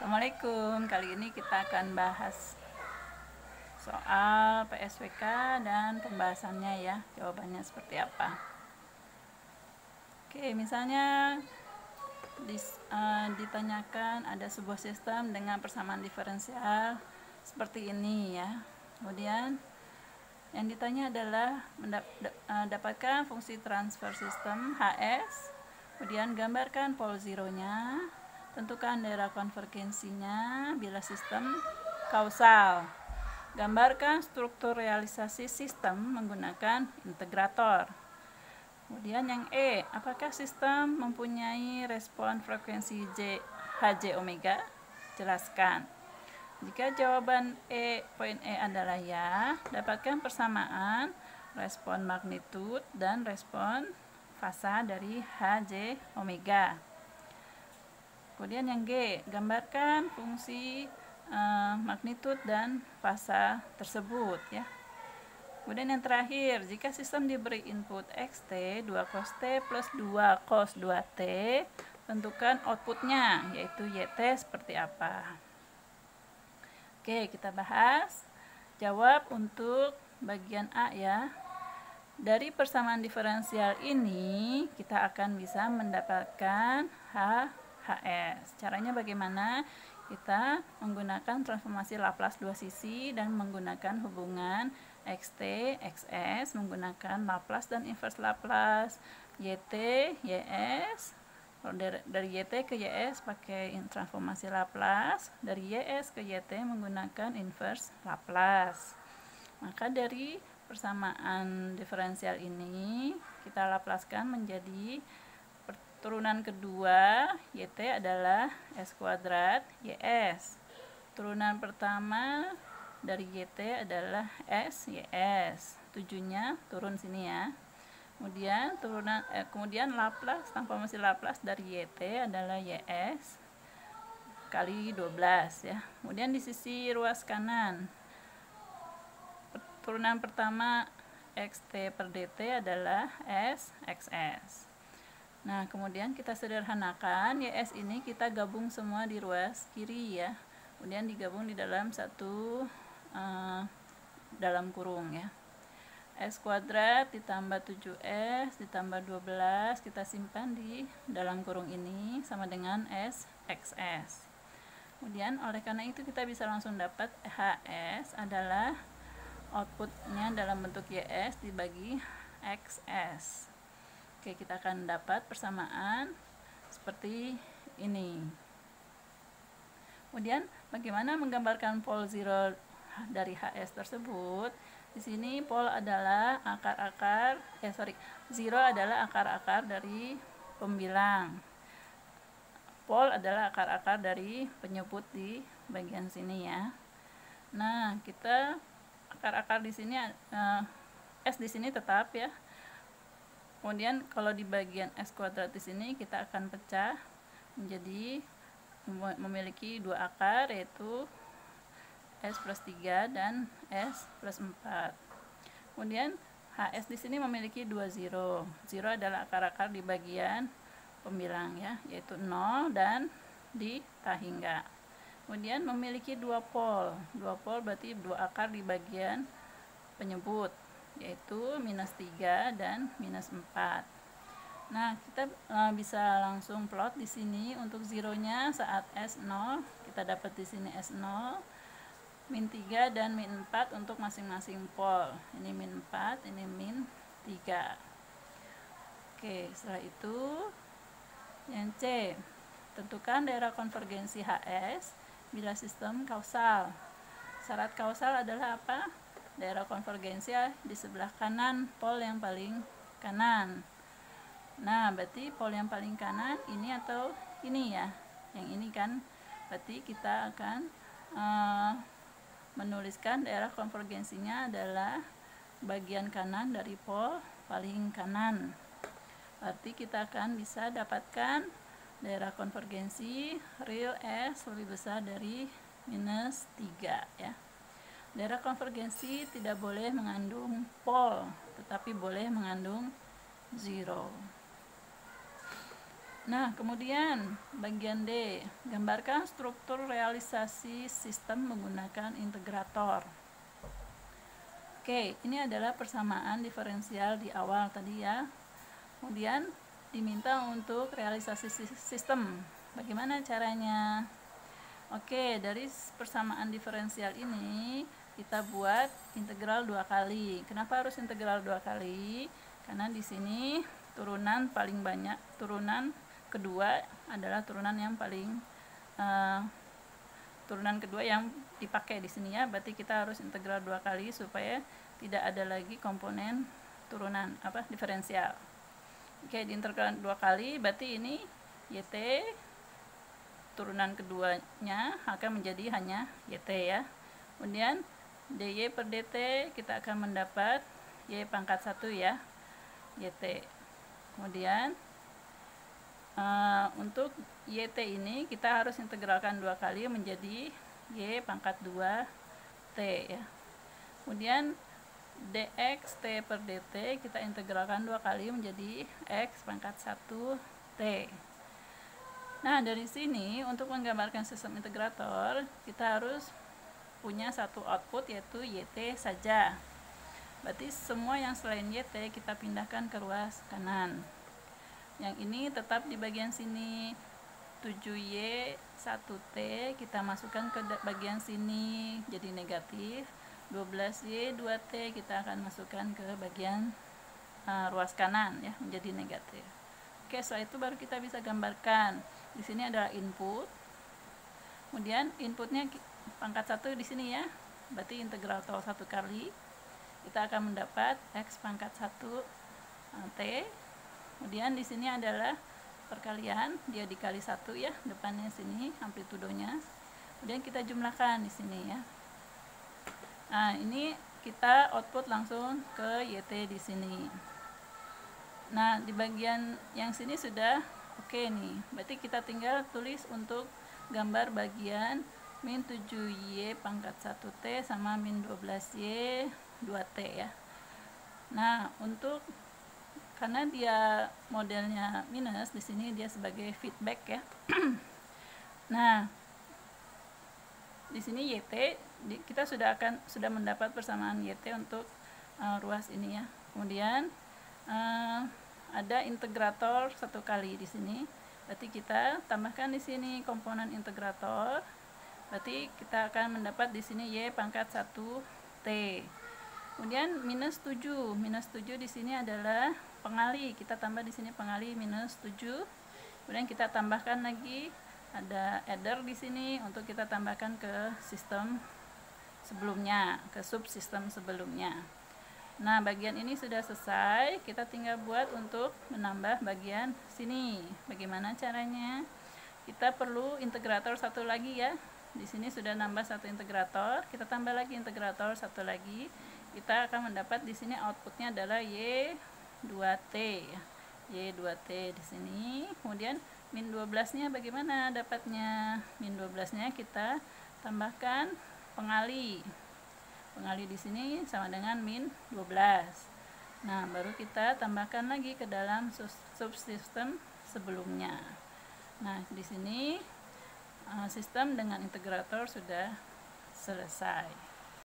Assalamualaikum. Kali ini kita akan bahas soal PSWK dan pembahasannya ya. Jawabannya seperti apa. Oke, misalnya ditanyakan ada sebuah sistem dengan persamaan diferensial seperti ini ya. Kemudian yang ditanya adalah dapatkan fungsi transfer sistem HS, kemudian gambarkan pol zeronya, tentukan daerah konvergensinya bila sistem kausal. Gambarkan struktur realisasi sistem menggunakan integrator. Kemudian yang E, apakah sistem mempunyai respon frekuensi HJ omega? Jelaskan. Jika jawaban poin E adalah ya, dapatkan persamaan respon magnitud dan respon fasa dari HJ omega. Kemudian yang G, gambarkan fungsi magnitud dan fasa tersebut ya. Kemudian yang terakhir, jika sistem diberi input xt 2 cos t plus 2 cos 2t, tentukan outputnya yaitu yt seperti apa. Oke, kita bahas. Jawab untuk bagian A ya. Dari persamaan diferensial ini kita akan bisa mendapatkan HS. Caranya bagaimana? Kita menggunakan transformasi Laplace dua sisi dan menggunakan hubungan xt, xs, menggunakan Laplace dan inverse Laplace, yt, ys. Dari yt ke ys pakai transformasi Laplace, dari ys ke yt menggunakan inverse Laplace. Maka dari persamaan diferensial ini kita laplaskan menjadi turunan kedua yt adalah s kuadrat ys. Turunan pertama dari yt adalah s ys. Tujuhnya turun sini ya. Kemudian Laplace, transformasi Laplace dari yt adalah ys kali 12 ya. Kemudian di sisi ruas kanan turunan pertama xt per dt adalah s xs. Nah, kemudian kita sederhanakan, ys ini kita gabung semua di ruas kiri ya. Kemudian digabung di dalam satu dalam kurung ya. S kuadrat ditambah 7s ditambah 12 kita simpan di dalam kurung ini sama dengan s xs. Kemudian oleh karena itu kita bisa langsung dapat HS adalah outputnya dalam bentuk ys dibagi xs. Oke, kita akan dapat persamaan seperti ini. Kemudian bagaimana menggambarkan pol zero dari HS tersebut? Di sini pol adalah zero adalah akar-akar dari pembilang. Pol adalah akar-akar dari penyebut di bagian sini ya. Nah, kita akar-akar di sini S di sini tetap ya. Kemudian kalau di bagian s kuadrat di sini kita akan pecah menjadi memiliki dua akar yaitu s plus 3 dan s plus 4. Kemudian HS di sini memiliki dua zero. Zero adalah akar-akar di bagian pembilang ya, yaitu 0 dan di tahingga. Kemudian memiliki dua pol. Dua pol berarti dua akar di bagian penyebut, yaitu minus 3 dan minus 4. Nah, kita bisa langsung plot di sini untuk zeronya saat S0, kita dapat di sini S0, min 3 dan min 4 untuk masing-masing pol. Ini min 4, ini min 3. Oke, setelah itu yang C, tentukan daerah konvergensi HS bila sistem kausal. Syarat kausal adalah apa? Daerah konvergensi di sebelah kanan pol yang paling kanan. Nah, berarti pol yang paling kanan ini atau ini ya. Yang ini kan berarti kita akan menuliskan daerah konvergensinya adalah bagian kanan dari pol paling kanan. Berarti kita akan bisa dapatkan daerah konvergensi real S lebih besar dari minus 3 ya. Daerah konvergensi tidak boleh mengandung pol, tetapi boleh mengandung zero. Nah, kemudian bagian D, gambarkan struktur realisasi sistem menggunakan integrator. Oke, ini adalah persamaan diferensial di awal tadi ya. Kemudian diminta untuk realisasi sistem. Bagaimana caranya? Oke, dari persamaan diferensial ini kita buat integral 2 kali. Kenapa harus integral 2 kali? Karena di sini turunan paling banyak, turunan kedua adalah turunan yang paling turunan kedua yang dipakai di sini ya. Berarti kita harus integral 2 kali supaya tidak ada lagi komponen turunan diferensial. Oke, diintegral 2 kali berarti ini YT turunan keduanya akan menjadi hanya YT ya. Kemudian DY per DT kita akan mendapat Y pangkat 1 ya, YT. Kemudian untuk YT ini kita harus integralkan 2 kali menjadi Y pangkat 2 T ya. Kemudian dx T per dt kita integralkan 2 kali menjadi X pangkat 1 T. Nah, dari sini untuk menggambarkan sistem integrator kita harus punya satu output yaitu YT saja. Berarti semua yang selain YT kita pindahkan ke ruas kanan. Yang ini tetap di bagian sini 7Y 1T kita masukkan ke bagian sini jadi negatif, 12Y 2T kita akan masukkan ke bagian ruas kanan ya menjadi negatif. Oke, setelah itu baru kita bisa gambarkan. Di sini adalah input. Kemudian inputnya pangkat 1 di sini ya. Berarti integral tol 1 kali. Kita akan mendapat X pangkat 1 T. Kemudian di sini adalah perkalian, dia dikali 1 ya, depannya sini amplitudonya. Kemudian kita jumlahkan di sini ya. Nah, ini kita output langsung ke YT di sini. Nah, di bagian yang sini sudah oke nih. Berarti kita tinggal tulis untuk gambar bagian min 7Y pangkat 1T sama min 12Y 2T ya. Nah, untuk karena dia modelnya minus, di sini dia sebagai feedback ya. Nah, di sini YT kita sudah mendapat persamaan YT untuk ruas ini ya. Kemudian ada integrator 1 kali di sini. Berarti kita tambahkan di sini komponen integrator. Berarti kita akan mendapat di sini Y pangkat 1 T. Kemudian minus 7. Minus 7 di sini adalah pengali. Kita tambah di sini pengali minus 7. Kemudian kita tambahkan lagi ada adder di sini untuk kita tambahkan ke sistem sebelumnya, ke subsistem sebelumnya. Nah, bagian ini sudah selesai. Kita tinggal buat untuk menambah bagian sini. Bagaimana caranya? Kita perlu integrator 1 lagi ya. Di sini sudah nambah 1 integrator. Kita tambah lagi integrator 1 lagi. Kita akan mendapat di sini outputnya adalah Y2T. Y2T di sini. Kemudian min 12-nya bagaimana dapatnya? Min 12-nya kita tambahkan pengali. Pengali di sini sama dengan min 12. Nah, baru kita tambahkan lagi ke dalam subsistem sebelumnya. Nah, di sini sistem dengan integrator sudah selesai.